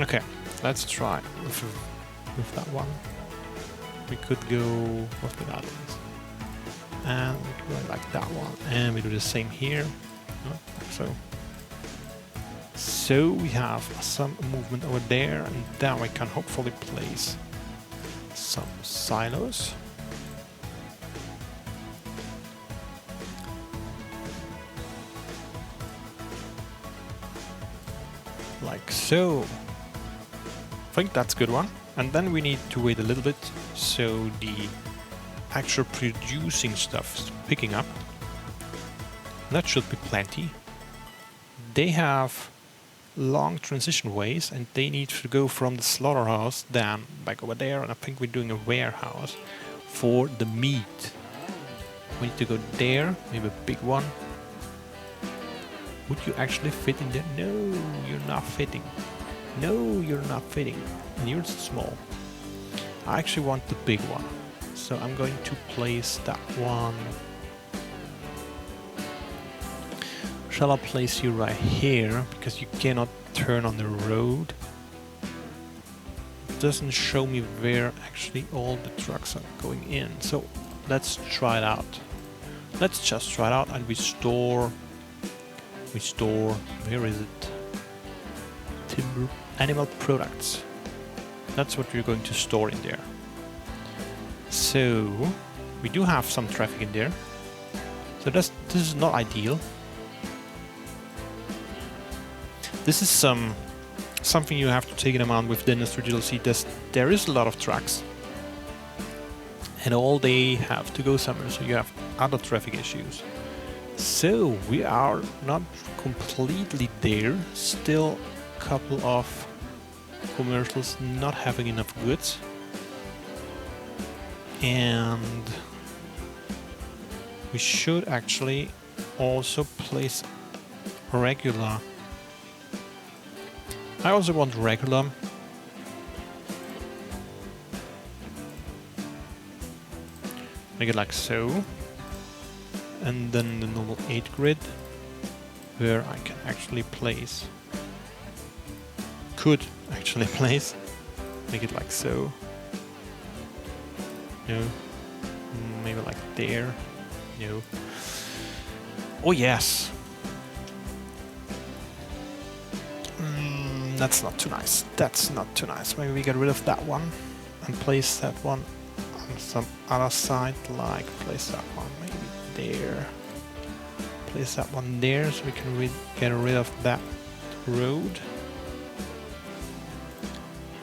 Okay, let's try with that one. We could go... what would that is? And we could go like that one. And we do the same here. Like so. So we have some movement over there, and then we can hopefully place some silos. Like so. I think that's a good one. And then we need to wait a little bit so the actual producing stuff is picking up. That should be plenty. They have long transition ways, and they need to go from the slaughterhouse down back over there, and I think we're doing a warehouse for the meat. We need to go there, maybe a big one. Would you actually fit in there? No, you're not fitting. No, you're not fitting. And you're small. I actually want the big one. So I'm going to place that one. Shall I place you right here? Because you cannot turn on the road. It doesn't show me where actually all the trucks are going in. So let's try it out. Let's just try it out and we store, where is it? Timber, animal products. That's what we're going to store in there. So we do have some traffic in there. So this is not ideal. This is something you have to take in mind with the industry DLC. There is a lot of trucks, and all they have to go somewhere, so you have other traffic issues. So we are not completely there. Still a couple of commercials not having enough goods. And we should actually also place regular. I also want regular. Make it like so. And then the normal 8 grid, where I can actually place. Could actually place. Make it like so. No. Maybe like there. No. Oh yes. That's not too nice. That's not too nice. Maybe we get rid of that one and place that one on some other side. Like place that one maybe there. Place that one there so we can get rid of that road.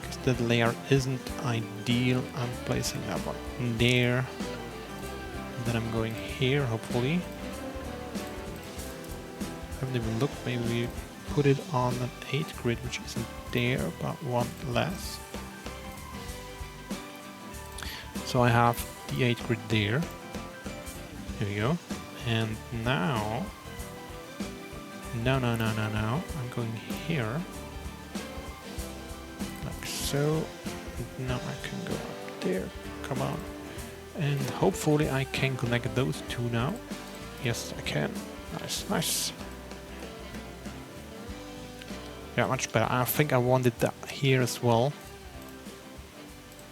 Because that layer isn't ideal. I'm placing that one there. And then I'm going here, hopefully. Haven't even looked. Maybe we put it on an 8 grid, which isn't there, but one less. So I have the 8 grid there. Here we go. And now, no, I'm going here, like so. And now I can go up there. Come on. And hopefully I can connect those two now. Yes, I can. Nice, nice. Yeah, much better. I think I wanted that here as well.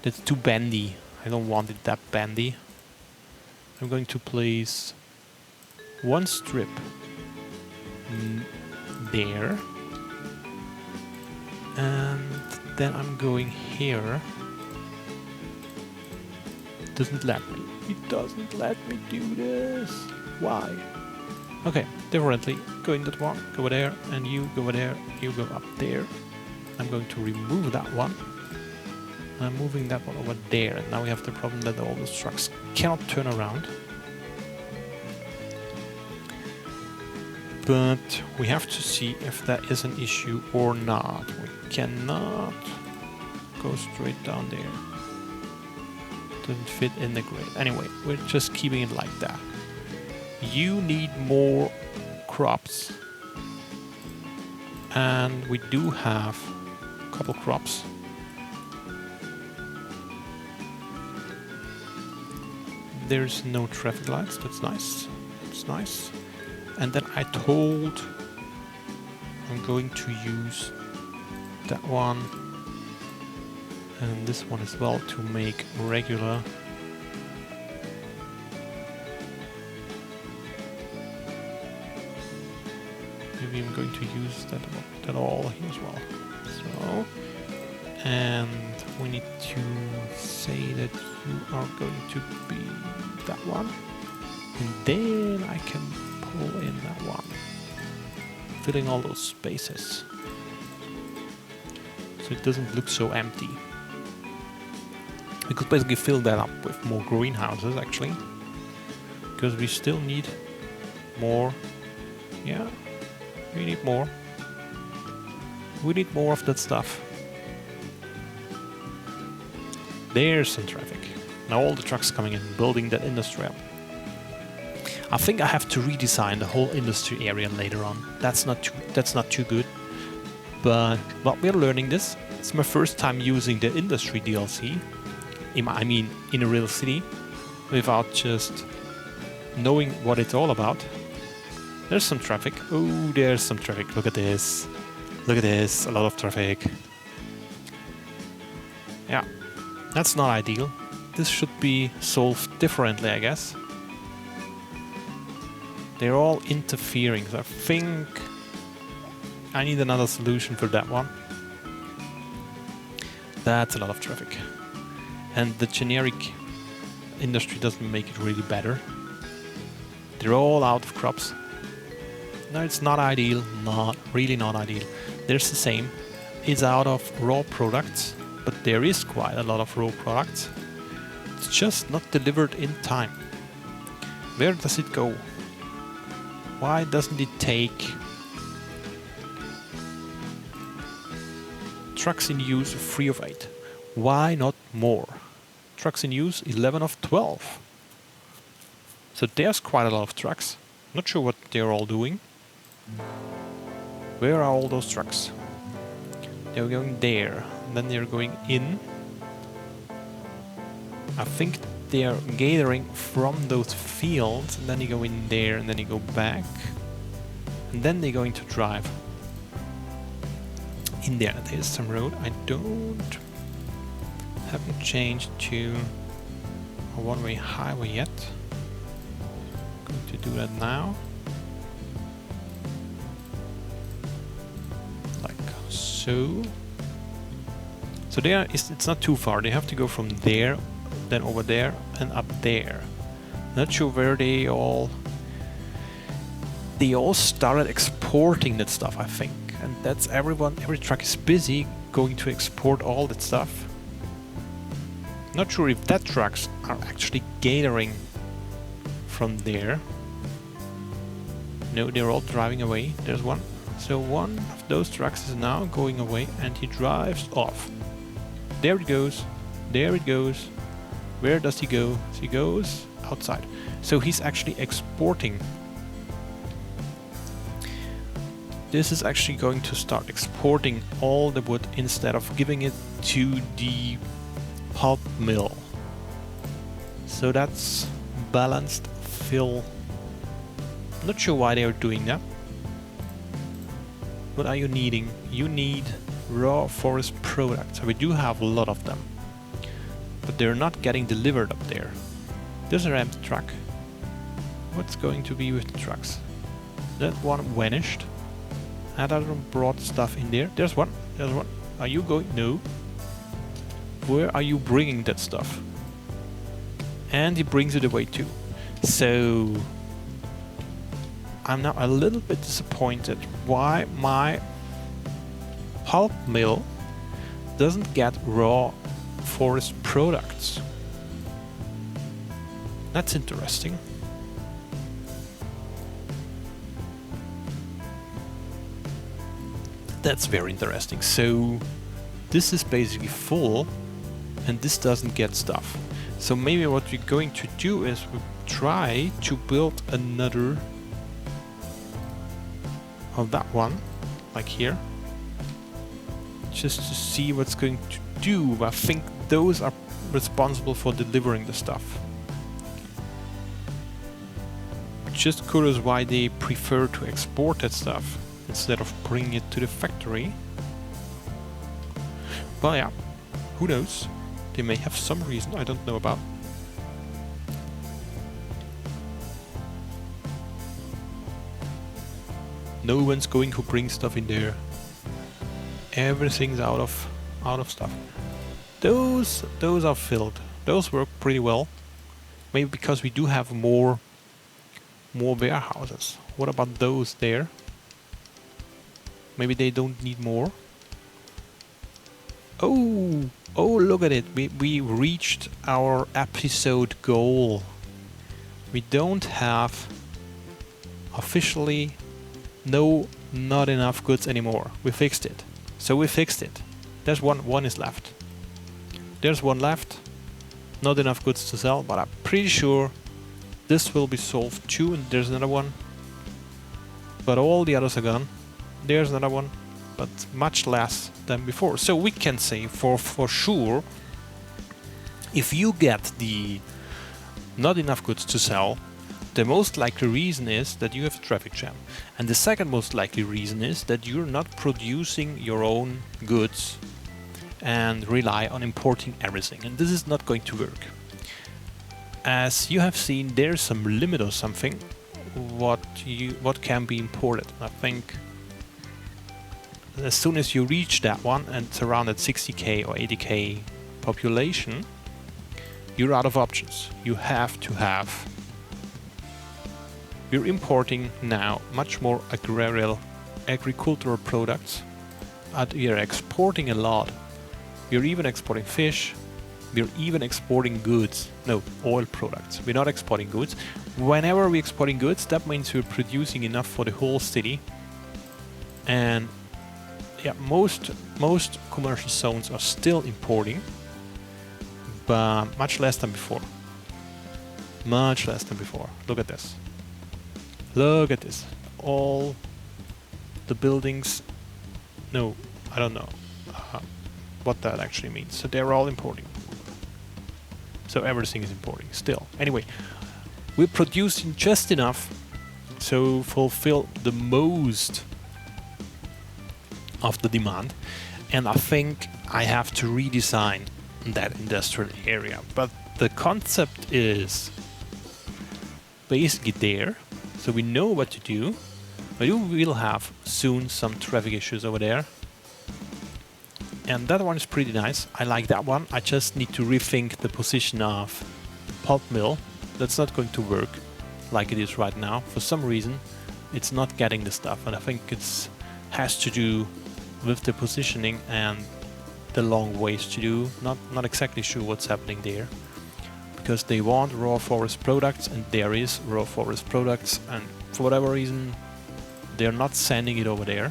That's too bendy. I don't want it that bendy. I'm going to place one strip there. And then I'm going here. It doesn't let me. It doesn't let me do this. Why? Okay, differently. Go in that one, go over there, and you go over there, you go up there. I'm going to remove that one. I'm moving that one over there, and now we have the problem that all those trucks cannot turn around. But we have to see if that is an issue or not. We cannot go straight down there. doesn't fit in the grid. Anyway, we're just keeping it like that. You need more crops. And we do have a couple crops. There's no traffic lights, that's nice. That's nice. And then I told I'm going to use that one and this one as well to make regular. Maybe I'm going to use that all here as well. So, and we need to say that you are going to be that one, and then I can pull in that one, filling all those spaces so it doesn't look so empty. We could basically fill that up with more greenhouses actually, because we still need more. Yeah, we need more. We need more of that stuff. There's some traffic. Now all the trucks coming in, building that industry up. I think I have to redesign the whole industry area later on. That's not too good. But we're learning this. It's my first time using the industry DLC. In a real city, without just knowing what it's all about. There's some traffic. Oh, there's some traffic. Look at this. Look at this. A lot of traffic. Yeah, that's not ideal. This should be solved differently, I guess. They're all interfering, so I think I need another solution for that one. That's a lot of traffic. And the generic industry doesn't make it really better. They're all out of crops. No, it's not ideal. Really not ideal. There's the same. It's out of raw products, but there is quite a lot of raw products. It's just not delivered in time. Where does it go? Why doesn't it take trucks in use 3 of 8? Why not more? Trucks in use 11 of 12. So there's quite a lot of trucks. Not sure what they're all doing. Where are all those trucks? They're going there, and then they're going in. I think they're gathering from those fields, and then they go in there, and then they go back, and then they're going to drive in there. There's some road. I haven't changed to a one-way highway yet. I'm going to do that now. Like so. So there it's not too far. They have to go from there, then over there, and up there. Not sure where they all started exporting that stuff, I think. And that's every truck is busy going to export all that stuff. Not sure if that trucks are actually gathering from there. No, they're all driving away. There's one. So one of those trucks is now going away and he drives off. There it goes. There it goes. Where does he go? He goes outside. So he's actually exporting. This is actually going to start exporting all the wood instead of giving it to the pulp mill. So that's balanced fill. Not sure why they are doing that. What are you needing? You need raw forest products. We do have a lot of them, but they're not getting delivered up there. There's a empty truck. What's going to be with the trucks? That one vanished. And I brought stuff in there. There's one. There's one. Are you going? No. Where are you bringing that stuff? And he brings it away too. So I'm now a little bit disappointed why my pulp mill doesn't get raw forest products. That's interesting. That's very interesting. So this is basically full and this doesn't get stuff. So maybe what we're going to do is we try to build another of that one, like here, just to see what's going to do. I think those are responsible for delivering the stuff. Just curious why they prefer to export that stuff instead of bringing it to the factory. Well, yeah, who knows? They may have some reason I don't know about. No one's going to bring stuff in there. Everything's out of stuff. Those are filled. Those work pretty well. Maybe because we do have more warehouses. What about those there? Maybe they don't need more. Oh, look at it. We reached our episode goal. We don't have officially not enough goods anymore. We fixed it. So we fixed it. There's one is left. There's one left. Not enough goods to sell, but I'm pretty sure this will be solved too. And there's another one. But all the others are gone. There's another one, but much less than before. So we can say for sure, if you get the not enough goods to sell, the most likely reason is that you have a traffic jam. And the second most likely reason is that you're not producing your own goods and rely on importing everything. And this is not going to work. As you have seen, there's some limit or something what can be imported. I think as soon as you reach that one and it's around at 60k or 80k population, you're out of options. You have to have. We're importing now much more agricultural products, and we are exporting a lot. We're even exporting fish. We're even exporting goods. No, oil products. We're not exporting goods. Whenever we're exporting goods, that means we're producing enough for the whole city. And yeah, most commercial zones are still importing, but much less than before. Much less than before. Look at this. Look at this. All the buildings. No, I don't know what that actually means. So they're all importing. So everything is importing still. Anyway, we're producing just enough to fulfill the most of the demand. And I think I have to redesign that industrial area. But the concept is basically there. So we know what to do. But you will have soon some traffic issues over there. And that one is pretty nice. I like that one. I just need to rethink the position of the pulp mill. That's not going to work like it is right now. For some reason, it's not getting the stuff. And I think it has to do with the positioning and the long ways to do. Not exactly sure what's happening there. Because they want raw forest products, and there is raw forest products. And for whatever reason, they're not sending it over there.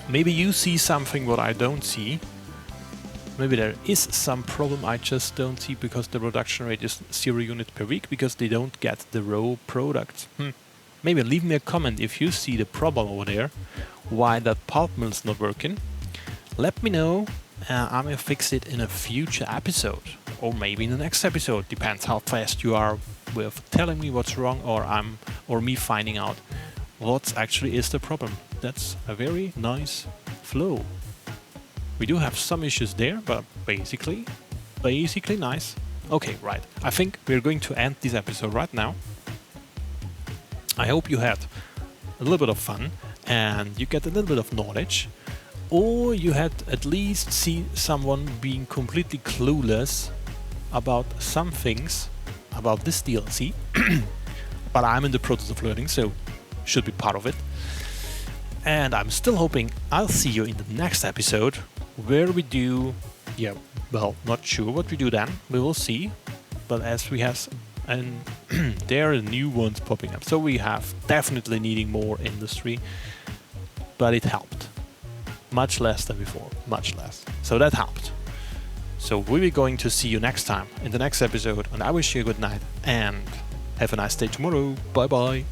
Maybe you see something what I don't see. Maybe there is some problem I just don't see because the production rate is 0 units per week because they don't get the raw products. Maybe leave me a comment if you see the problem over there, why that pulp mill is not working. Let me know. I may fix it in a future episode, or maybe in the next episode. Depends how fast you are with telling me what's wrong, or me finding out what actually is the problem. That's a very nice flow. We do have some issues there, but basically nice. Okay, right. I think we're going to end this episode right now. I hope you had a little bit of fun and you get a little bit of knowledge, or you had at least seen someone being completely clueless about some things about this DLC. But I'm in the process of learning, so should be part of it. And I'm still hoping I'll see you in the next episode where we do, not sure what we do then, we will see. But as we have, and there are new ones popping up, so we have definitely needing more industry, but it helped. Much less than before, much less. So that helped. So we'll be going to see you next time in the next episode, and I wish you a good night and have a nice day tomorrow. Bye bye.